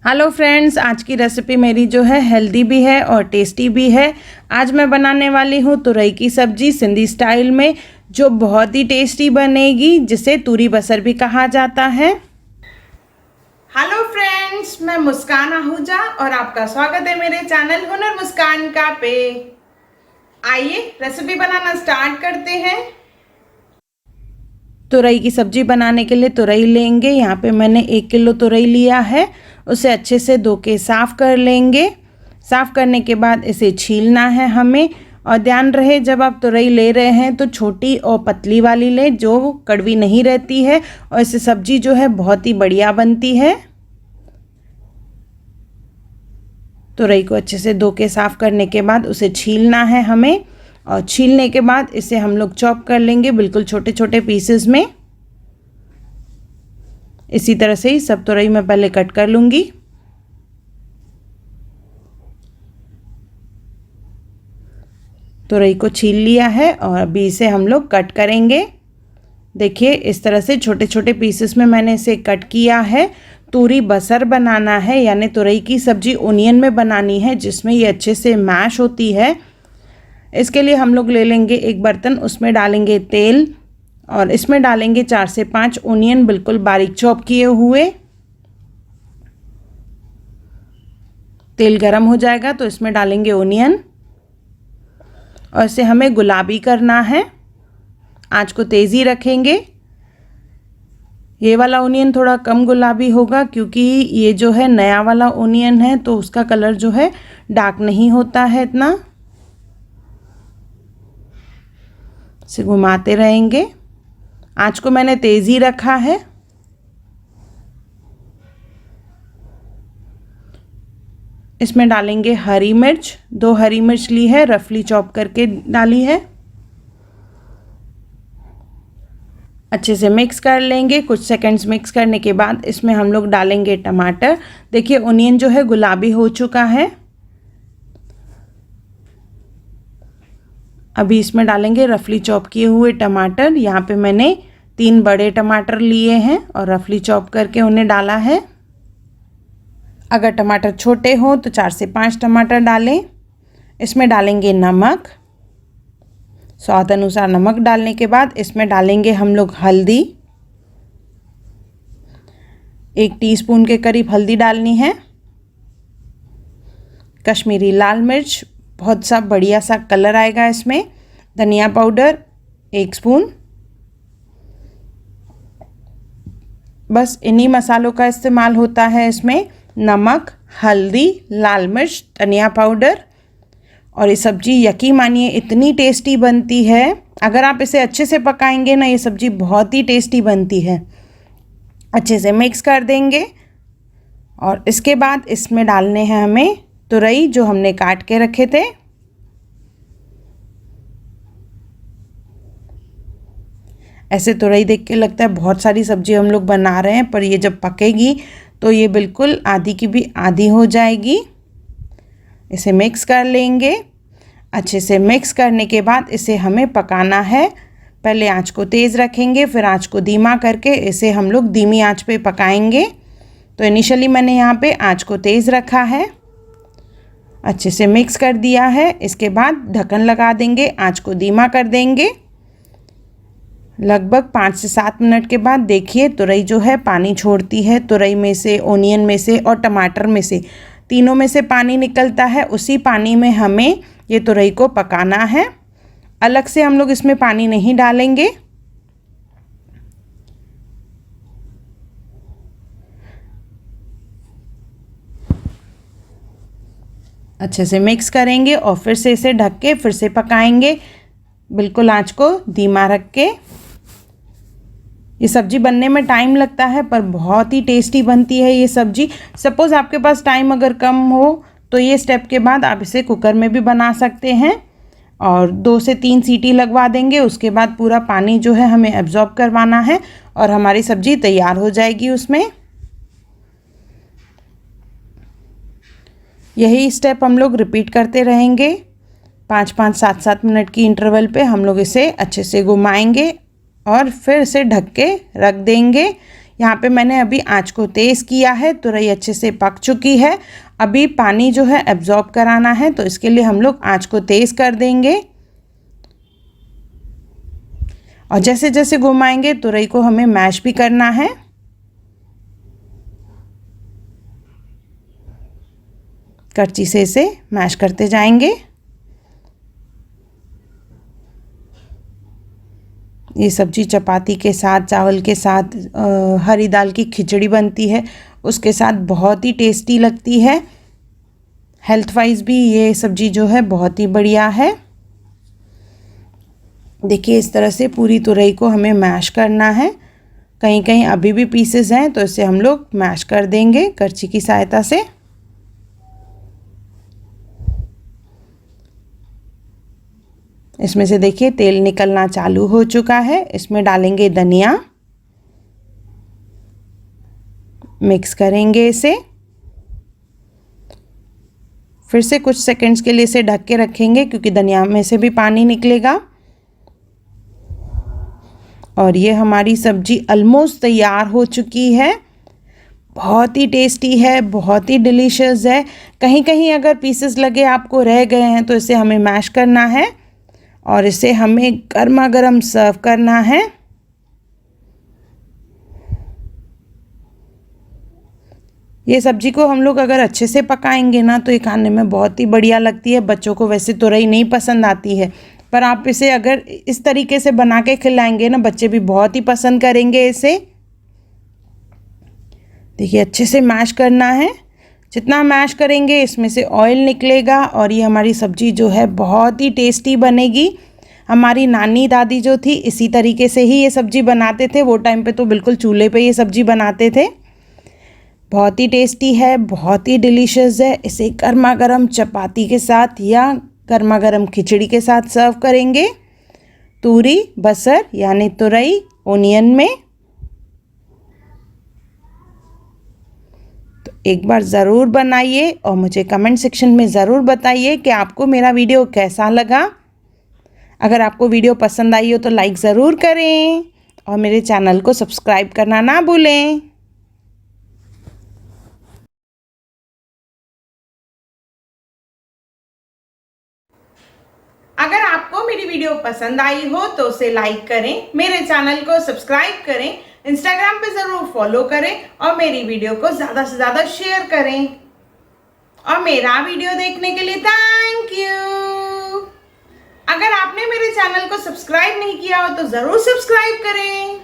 Hello friends, आज की recipe मेरी जो है हेल्दी भी है और टेस्टी भी है। आज मैं बनाने वाली हूँ तुरई की सब्जी सिंधी स्टाइल में, जो बहुत ही टेस्टी बनेगी, जिसे तुरी बसर भी कहा जाता है। हेलो फ्रेंड्स, मैं मुस्कान आहूजा और आपका स्वागत है मेरे चैनल हुनर मुस्कान का पे। आइए रेसिपी बनाना स्टार्ट करते हैं। तुरई की सब्जी बनाने के लिए तुरई लेंगे। यहाँ पे मैंने 1 किलो तुरई लिया है। उसे अच्छे से धो के साफ़ कर लेंगे। साफ़ करने के बाद इसे छीलना है हमें। और ध्यान रहे, जब आप तुरई ले रहे हैं तो छोटी और पतली वाली लें, जो कड़वी नहीं रहती है, और इससे सब्जी जो है बहुत ही बढ़िया बनती है। तुरई को अच्छे से धो के साफ़ करने के बाद उसे छीलना है हमें, और छीलने के बाद इसे हम लोग चॉप कर लेंगे बिल्कुल छोटे छोटे पीसेस में। इसी तरह से ही सब तुरई मैं पहले कट कर लूँगी। तुरई को छील लिया है और अभी इसे हम लोग कट करेंगे। देखिए, इस तरह से छोटे छोटे पीसेस में मैंने इसे कट किया है। तुरी बसर बनाना है, यानी तुरई की सब्जी ओनियन में बनानी है, जिसमें ये अच्छे से मैश होती है। इसके लिए हम लोग ले लेंगे एक बर्तन, उसमें डालेंगे तेल और इसमें डालेंगे 4 से 5 ओनियन बिल्कुल बारीक चॉप किए हुए। तेल गरम हो जाएगा तो इसमें डालेंगे ओनियन और इसे हमें गुलाबी करना है। आंच को तेज़ी रखेंगे। ये वाला ओनियन थोड़ा कम गुलाबी होगा, क्योंकि ये जो है नया वाला ओनियन है, तो उसका कलर जो है डार्क नहीं होता है इतना। इसे घुमाते रहेंगे। आंच को मैंने तेज़ ही रखा है। इसमें डालेंगे हरी मिर्च। 2 हरी मिर्च ली है, रफली चॉप करके डाली है। अच्छे से मिक्स कर लेंगे। कुछ सेकंड्स मिक्स करने के बाद इसमें हम लोग डालेंगे टमाटर। देखिए, ओनियन जो है गुलाबी हो चुका है। अभी इसमें डालेंगे रफली चॉप किए हुए टमाटर। यहाँ पे मैंने 3 बड़े टमाटर लिए हैं और रफली चॉप करके उन्हें डाला है। अगर टमाटर छोटे हों तो 4 से 5 टमाटर डालें। इसमें डालेंगे नमक, स्वाद अनुसार नमक डालने के बाद इसमें डालेंगे हम लोग हल्दी। 1 टीस्पून के करीब हल्दी डालनी है। कश्मीरी लाल मिर्च, बहुत सा बढ़िया सा कलर आएगा इसमें। धनिया पाउडर 1 स्पून। बस इन्हीं मसालों का इस्तेमाल होता है इसमें। नमक, हल्दी, लाल मिर्च, धनिया पाउडर। और ये सब्ज़ी यकीन मानिए इतनी टेस्टी बनती है। अगर आप इसे अच्छे से पकाएंगे ना, ये सब्ज़ी बहुत ही टेस्टी बनती है। अच्छे से मिक्स कर देंगे और इसके बाद इसमें डालने हैं हमें तुरई, जो हमने काट के रखे थे। ऐसे तुरई देख के लगता है बहुत सारी सब्जी हम लोग बना रहे हैं, पर ये जब पकेगी तो ये बिल्कुल आधी की भी आधी हो जाएगी। इसे मिक्स कर लेंगे। अच्छे से मिक्स करने के बाद इसे हमें पकाना है। पहले आंच को तेज़ रखेंगे, फिर आंच को धीमा करके इसे हम लोग धीमी आंच पे पकाएंगे। तो इनिशियली मैंने यहाँ पे आंच को तेज़ रखा है। अच्छे से मिक्स कर दिया है। इसके बाद ढक्कन लगा देंगे, आंच को धीमा कर देंगे। लगभग 5 से 7 मिनट के बाद देखिए, तुरई जो है पानी छोड़ती है। तुरई में से, ओनियन में से और टमाटर में से, तीनों में से पानी निकलता है। उसी पानी में हमें ये तुरई को पकाना है। अलग से हम लोग इसमें पानी नहीं डालेंगे। अच्छे से मिक्स करेंगे और फिर से इसे ढक के फिर से पकाएंगे, बिल्कुल आंच को धीमा रख के। ये सब्ज़ी बनने में टाइम लगता है, पर बहुत ही टेस्टी बनती है ये सब्ज़ी। सपोज़ आपके पास टाइम अगर कम हो तो ये स्टेप के बाद आप इसे कुकर में भी बना सकते हैं और 2 से 3 सीटी लगवा देंगे। उसके बाद पूरा पानी जो है हमें एब्जॉर्ब करवाना है और हमारी सब्ज़ी तैयार हो जाएगी उसमें। यही स्टेप हम लोग रिपीट करते रहेंगे। 5-5, 7-7 मिनट की इंटरवल पे हम लोग इसे अच्छे से घुमाएंगे और फिर इसे ढक के रख देंगे। यहाँ पे मैंने अभी आंच को तेज़ किया है, तुरई अच्छे से पक चुकी है। अभी पानी जो है एब्जॉर्ब कराना है, तो इसके लिए हम लोग आंच को तेज़ कर देंगे और जैसे जैसे घुमाएंगे तुरई को हमें मैश भी करना है। करछी से इसे मैश करते जाएंगे। ये सब्जी चपाती के साथ, चावल के साथ, हरी दाल की खिचड़ी बनती है उसके साथ बहुत ही टेस्टी लगती है। हेल्थ वाइज भी ये सब्जी जो है बहुत ही बढ़िया है। देखिए इस तरह से पूरी तुरई को हमें मैश करना है। कहीं कहीं अभी भी पीसेस हैं तो इसे हम लोग मैश कर देंगे करछी की सहायता से। इसमें से देखिए तेल निकलना चालू हो चुका है। इसमें डालेंगे धनिया, मिक्स करेंगे इसे, फिर से कुछ सेकंड्स के लिए इसे ढक के रखेंगे क्योंकि धनिया में से भी पानी निकलेगा। और ये हमारी सब्जी ऑलमोस्ट तैयार हो चुकी है। बहुत ही टेस्टी है, बहुत ही डिलीशियस है। कहीं कहीं अगर पीसेस लगे आपको रह गए हैं तो इसे हमें मैश करना है और इसे हमें गर्मा गर्म सर्व करना है। ये सब्जी को हम लोग अगर अच्छे से पकाएंगे ना तो ये खाने में बहुत ही बढ़िया लगती है। बच्चों को वैसे तुरई नहीं पसंद आती है, पर आप इसे अगर इस तरीके से बना के खिलाएंगे ना, बच्चे भी बहुत ही पसंद करेंगे इसे। देखिए अच्छे से मैश करना है। जितना मैश करेंगे इसमें से ऑयल निकलेगा और ये हमारी सब्जी जो है बहुत ही टेस्टी बनेगी। हमारी नानी दादी जो थी इसी तरीके से ही ये सब्जी बनाते थे। वो टाइम पे तो बिल्कुल चूल्हे पे ये सब्जी बनाते थे। बहुत ही टेस्टी है, बहुत ही डिलीशियस है। इसे गर्मा गर्म चपाती के साथ या गर्मा गर्म खिचड़ी के साथ सर्व करेंगे। तूरी बसर यानी तुरई ओनियन में। तो एक बार ज़रूर बनाइए और मुझे कमेंट सेक्शन में ज़रूर बताइए कि आपको मेरा वीडियो कैसा लगा। अगर आपको वीडियो पसंद आई हो तो लाइक ज़रूर करें और मेरे चैनल को सब्सक्राइब करना ना भूलें। अगर आपको मेरी वीडियो पसंद आई हो तो उसे लाइक करें, मेरे चैनल को सब्सक्राइब करें, इंस्टाग्राम पे ज़रूर फॉलो करें और मेरी वीडियो को ज़्यादा से ज़्यादा शेयर करें। और मेरा वीडियो देखने के लिए थैंक यू। अगर आपने मेरे चैनल को सब्सक्राइब नहीं किया हो तो ज़रूर सब्सक्राइब करें।